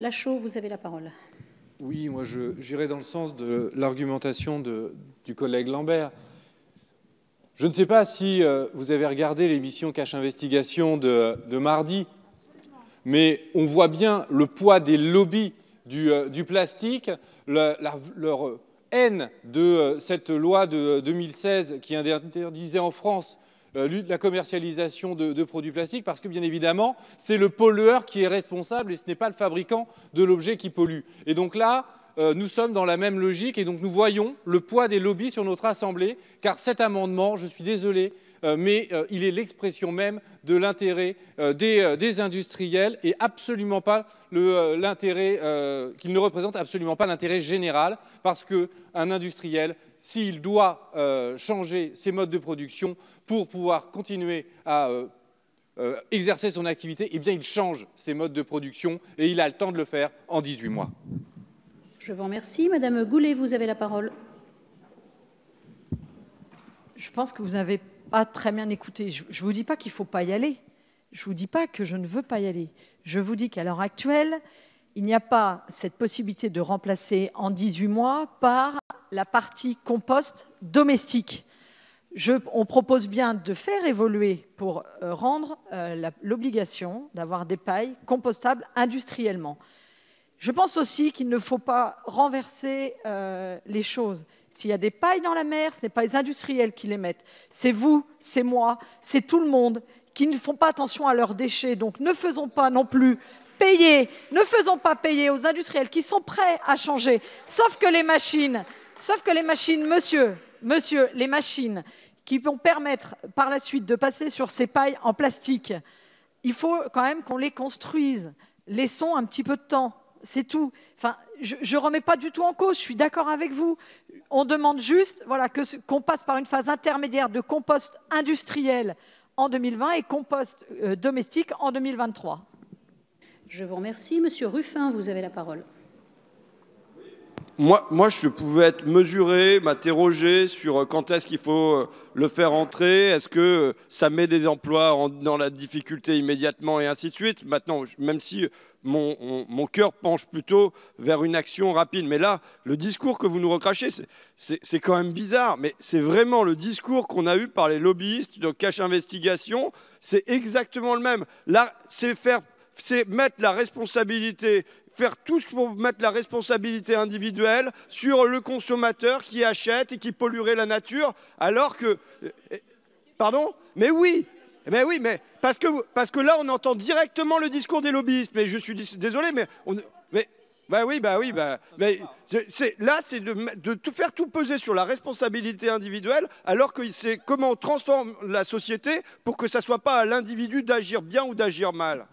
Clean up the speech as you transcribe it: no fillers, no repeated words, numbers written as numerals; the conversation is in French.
Lachaud, vous avez la parole. Oui, moi j'irai dans le sens de l'argumentation du collègue Lambert. Je ne sais pas si vous avez regardé l'émission Cache Investigation de mardi, mais on voit bien le poids des lobbies du plastique, leur haine de cette loi de 2016 qui interdisait en France la commercialisation de produits plastiques, parce que bien évidemment, c'est le pollueur qui est responsable et ce n'est pas le fabricant de l'objet qui pollue. Et donc là, nous sommes dans la même logique et donc nous voyons le poids des lobbies sur notre Assemblée, car cet amendement, je suis désolé, mais il est l'expression même de l'intérêt des industriels et absolument pas l'intérêt qu'il ne représente absolument pas l'intérêt général, parce qu'un industriel, s'il doit changer ses modes de production pour pouvoir continuer à exercer son activité, eh bien il change ses modes de production et il a le temps de le faire en 18 mois. Je vous remercie. Madame Goulet, vous avez la parole. Je pense que vous n'avez pas très bien écouté. Je ne vous dis pas qu'il ne faut pas y aller. Je ne vous dis pas que je ne veux pas y aller. Je vous dis qu'à l'heure actuelle, il n'y a pas cette possibilité de remplacer en 18 mois par la partie compost domestique. On propose bien de faire évoluer pour rendre l'obligation d'avoir des pailles compostables industriellement. Je pense aussi qu'il ne faut pas renverser les choses. S'il y a des pailles dans la mer, ce n'est pas les industriels qui les mettent. C'est vous, c'est moi, c'est tout le monde qui ne font pas attention à leurs déchets. Donc ne faisons pas non plus payer, ne faisons pas payer aux industriels qui sont prêts à changer. Sauf que les machines, monsieur, les machines qui vont permettre par la suite de passer sur ces pailles en plastique, il faut quand même qu'on les construise. Laissons un petit peu de temps. C'est tout. Enfin, je ne remets pas du tout en cause, je suis d'accord avec vous. On demande juste voilà, qu'on passe par une phase intermédiaire de compost industriel en 2020 et compost domestique en 2023. Je vous remercie. Monsieur Ruffin, vous avez la parole. Moi, je pouvais être mesuré, m'interroger sur quand est-ce qu'il faut le faire entrer, est-ce que ça met des emplois dans la difficulté immédiatement et ainsi de suite. Maintenant, même si mon cœur penche plutôt vers une action rapide. Mais là, le discours que vous nous recrachez, c'est quand même bizarre. Mais c'est vraiment le discours qu'on a eu par les lobbyistes de Cache Investigation. C'est exactement le même. Là, c'est mettre la responsabilité, faire tout pour mettre la responsabilité individuelle sur le consommateur qui achète et qui polluerait la nature, alors que... Pardon ? Mais oui, mais parce que là, on entend directement le discours des lobbyistes. Mais je suis désolé, mais là, c'est de faire tout peser sur la responsabilité individuelle, alors que c'est comment on transforme la société pour que ça ne soit pas à l'individu d'agir bien ou d'agir mal.